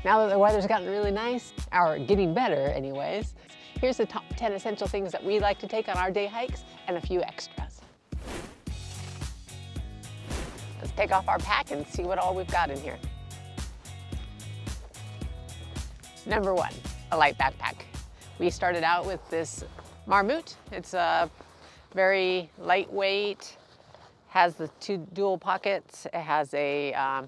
Now that the weather's gotten really nice, or getting better anyways, here's the top 10 essential things that we like to take on our day hikes and a few extras. Let's take off our pack and see what all we've got in here. Number 1, a light backpack. We started out with this Marmot. It's a very lightweight, has the 2 dual pockets. It has a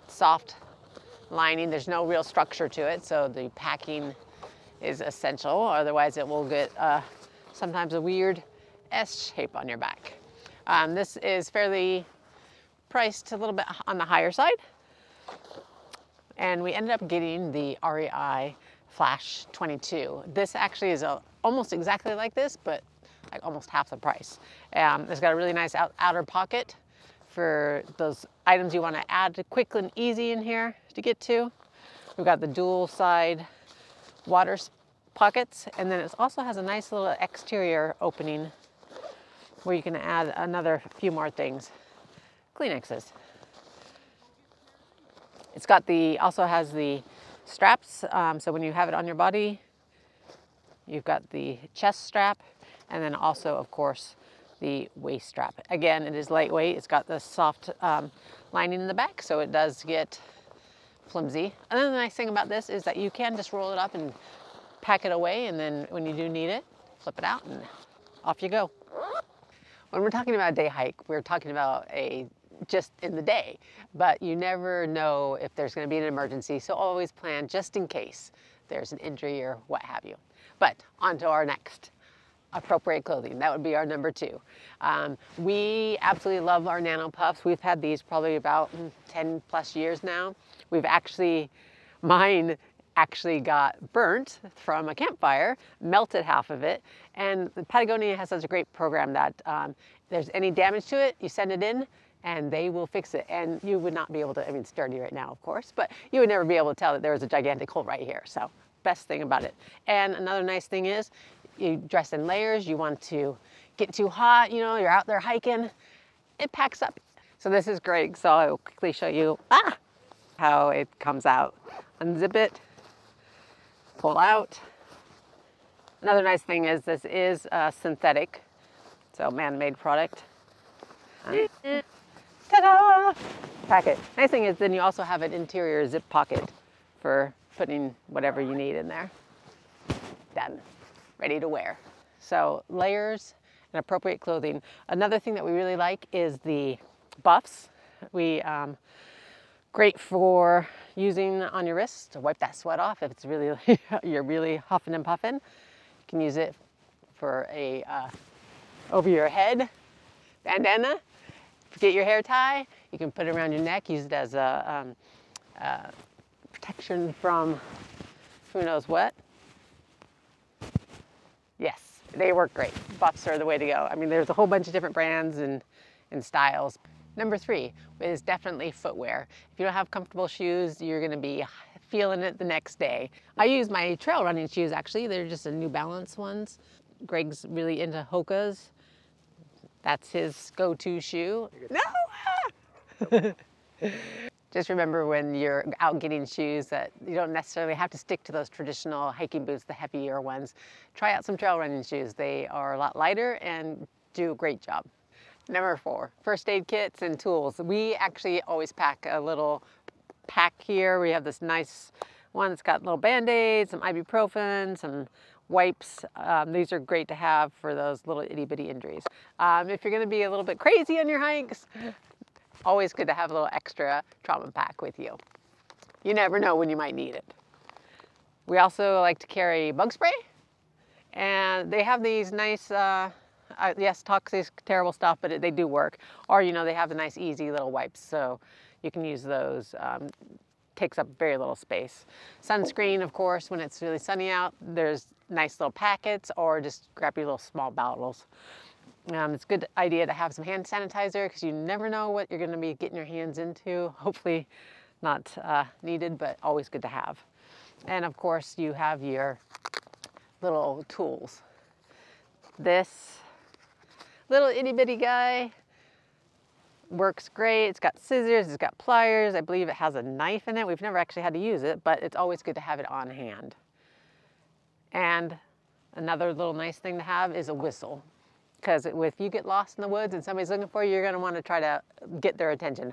soft lining. There's no real structure to it, so the packing is essential. Otherwise, it will get sometimes a weird S shape on your back. This is fairly priced a little bit on the higher side, and we ended up getting the REI Flash 22. This actually is almost exactly like this, but like almost half the price. It's got a really nice outer pocket for those items you want to add quick and easy in here to get to. We've got the dual side water pockets, and then it also has a nice little exterior opening where you can add another few more things. Kleenexes. It's got also has the straps, so when you have it on your body, you've got the chest strap, and then also, of course, the waist strap. Again, it is lightweight. It's got the soft lining in the back, so it does get flimsy. Another nice thing about this is that you can just roll it up and pack it away, and then when you do need it, flip it out and off you go. When we're talking about a day hike, we're talking about just in the day, but you never know if there's going to be an emergency, so always plan just in case there's an injury or what have you. But on to our next. Appropriate clothing. That would be our number 2. We absolutely love our Nano puffs. We've had these probably about 10 plus years now. Mine actually got burnt from a campfire, melted half of it, and Patagonia has such a great program that if there's any damage to it, you send it in and they will fix it. And you would not be able to, I mean, it's dirty right now, of course, but you would never be able to tell that there was a gigantic hole right here. So best thing about it. And another nice thing is, you dress in layers. You want to get too hot, you know, you're out there hiking, it packs up. So this is great. So I will quickly show you how it comes out. Unzip it, pull out. Another nice thing is this is synthetic, so man-made product. Ta-da! Pack it. Nice thing is then you also have an interior zip pocket for putting whatever you need in there. Done. Ready to wear. So layers and appropriate clothing. Another thing that we really like is the buffs. Great for using on your wrists to wipe that sweat off if it's really you're really huffing and puffing. You can use it for a over your head bandana. Get your hair tie. You can put it around your neck. Use it as a protection from who knows what. Yes, they work great. Buffs are the way to go. I mean, there's a whole bunch of different brands and styles. Number 3 is definitely footwear. If you don't have comfortable shoes, you're gonna be feeling it the next day. I use my trail running shoes, actually. They're just a New Balance ones. Greg's really into Hoka's. That's his go-to shoe. No! Just remember when you're out getting shoes that you don't necessarily have to stick to those traditional hiking boots, the heavier ones. Try out some trail running shoes. They are a lot lighter and do a great job. Number 4, first aid kits and tools. We actually always pack a little pack here. We have this nice one that's got little Band-Aids, some ibuprofen, some wipes. These are great to have for those little itty bitty injuries. If you're gonna be a little bit crazy on your hikes, always good to have a little extra trauma pack with you. You never know when you might need it. We also like to carry bug spray, and they have these nice, yes, toxic, terrible stuff, but they do work. Or, you know, they have the nice, easy little wipes, so you can use those. Takes up very little space. Sunscreen, of course, when it's really sunny out, there's nice little packets, or just grab your little small bottles. It's a good idea to have some hand sanitizer because you never know what you're going to be getting your hands into. Hopefully not needed, but always good to have. And of course, you have your little tools. This little itty bitty guy, Works great. It's got scissors, it's got pliers. I believe it has a knife in it. We've never actually had to use it, but it's always good to have it on hand. And another little nice thing to have is a whistle. Because if you get lost in the woods and somebody's looking for you, you're going to want to try to get their attention.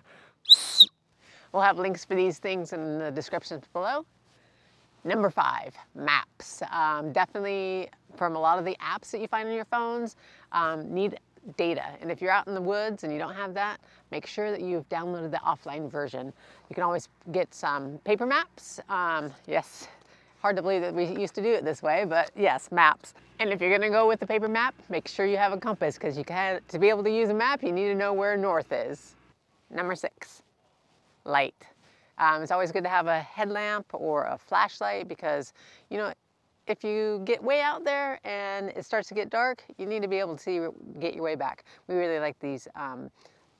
We'll have links for these things in the descriptions below. Number 5, maps. Definitely from a lot of the apps that you find on your phones, need data. And if you're out in the woods and you don't have that, make sure that you've downloaded the offline version. You can always get some paper maps. Yes, hard to believe that we used to do it this way, but yes, maps. And if you're gonna go with the paper map, make sure you have a compass, because to be able to use a map, you need to know where north is. Number 6, light. It's always good to have a headlamp or a flashlight, because, you know, if you get way out there and it starts to get dark, you need to be able to get your way back. We really like these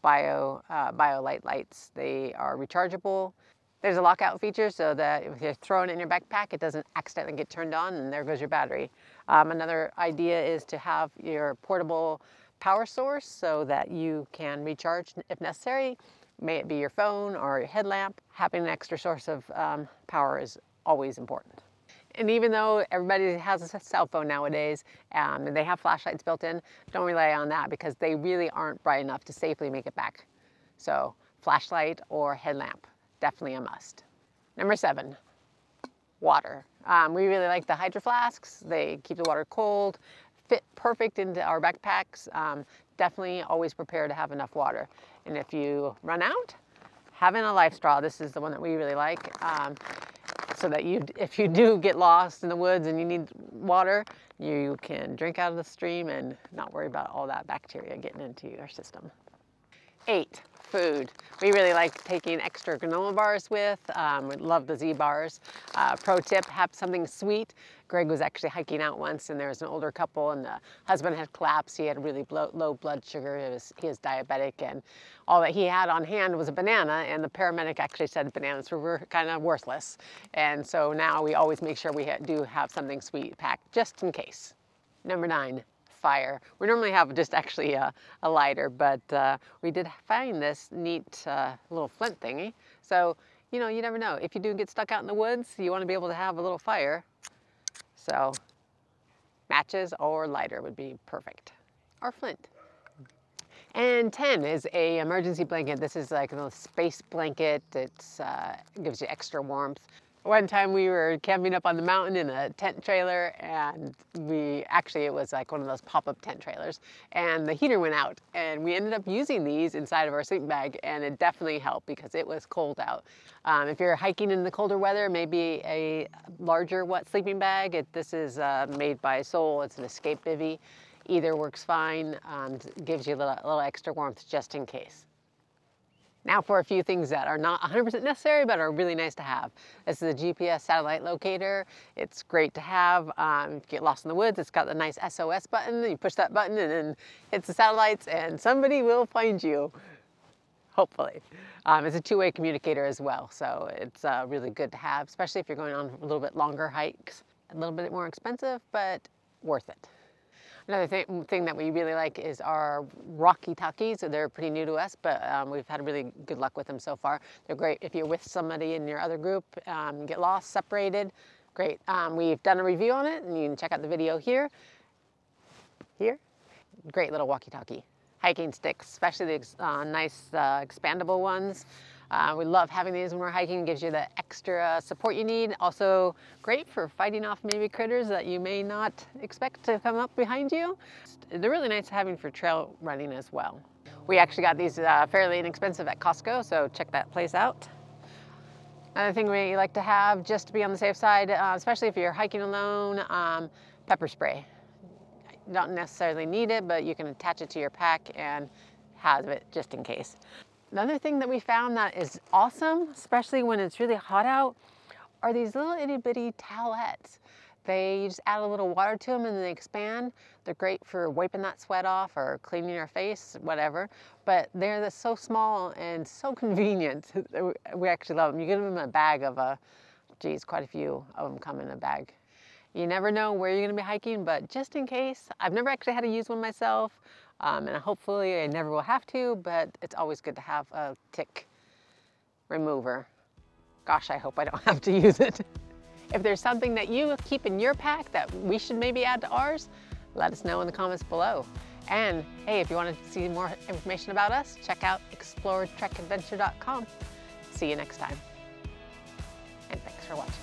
BioLite lights. They are rechargeable. There's a lockout feature so that if you're throwing it in your backpack, it doesn't accidentally get turned on and there goes your battery. Another idea is to have your portable power source so that you can recharge if necessary. May it be your phone or your headlamp. Having an extra source of power is always important. And even though everybody has a cell phone nowadays and they have flashlights built in, don't rely on that, because they really aren't bright enough to safely make it back. So flashlight or headlamp, definitely a must. Number 7, water. We really like the Hydro Flasks. They keep the water cold, fit perfect into our backpacks. Definitely always prepare to have enough water. And if you run out, having a Lifestraw, this is the one that we really like. So that if you do get lost in the woods and you need water, you can drink out of the stream and not worry about all that bacteria getting into your system. 8, food. We really like taking extra granola bars with. We love the Z bars. Pro tip, have something sweet. Greg was actually hiking out once and there was an older couple and the husband had collapsed. He had really low blood sugar. He is diabetic, and all that he had on hand was a banana, and the paramedic actually said bananas were kind of worthless. And so now we always make sure we do have something sweet packed just in case. Number 9, fire. We normally have just actually a lighter, but we did find this neat little flint thingy. So, you know, you never know. If you do get stuck out in the woods, you want to be able to have a little fire. So matches or lighter would be perfect. Or flint. And 10 is a emergency blanket. This is like a little space blanket. It gives you extra warmth. One time we were camping up on the mountain in a tent trailer, and it was like one of those pop-up tent trailers, and the heater went out, and we ended up using these inside of our sleeping bag, and it definitely helped because it was cold out. If you're hiking in the colder weather, maybe a larger sleeping bag. This is made by Soul. It's an Escape Bivvy. Either works fine. Gives you a little extra warmth just in case. Now for a few things that are not 100% necessary, but are really nice to have. This is a GPS satellite locator. It's great to have. If you get lost in the woods, it's got the nice SOS button. You push that button and then hits the satellites and somebody will find you, hopefully. It's a two-way communicator as well, so it's really good to have, especially if you're going on a little bit longer hikes. A little bit more expensive, but worth it. Another thing that we really like is our Rocky Talkies. So they're pretty new to us, but we've had really good luck with them so far. They're great if you're with somebody in your other group, get lost, separated. Great. We've done a review on it, and you can check out the video here. Great little walkie-talkie. Hiking sticks, especially the nice expandable ones. We love having these when we're hiking. It gives you the extra support you need. Also great for fighting off maybe critters that you may not expect to come up behind you. They're really nice having for trail running as well. We actually got these fairly inexpensive at Costco, so check that place out. Another thing we like to have, just to be on the safe side, especially if you're hiking alone, pepper spray. You don't necessarily need it, but you can attach it to your pack and have it just in case. Another thing that we found that is awesome, especially when it's really hot out, are these little itty bitty towelettes. You just add a little water to them and they expand. They're great for wiping that sweat off or cleaning your face, whatever. But they're so small and so convenient. We actually love them. You get them in a bag of quite a few of them come in a bag. You never know where you're going to be hiking, but just in case, I've never actually had to use one myself. And hopefully I never will have to, but it's always good to have a tick remover. Gosh, I hope I don't have to use it. If there's something that you keep in your pack that we should maybe add to ours, let us know in the comments below. And hey, if you want to see more information about us, check out exploretrekadventure.com. See you next time. And thanks for watching.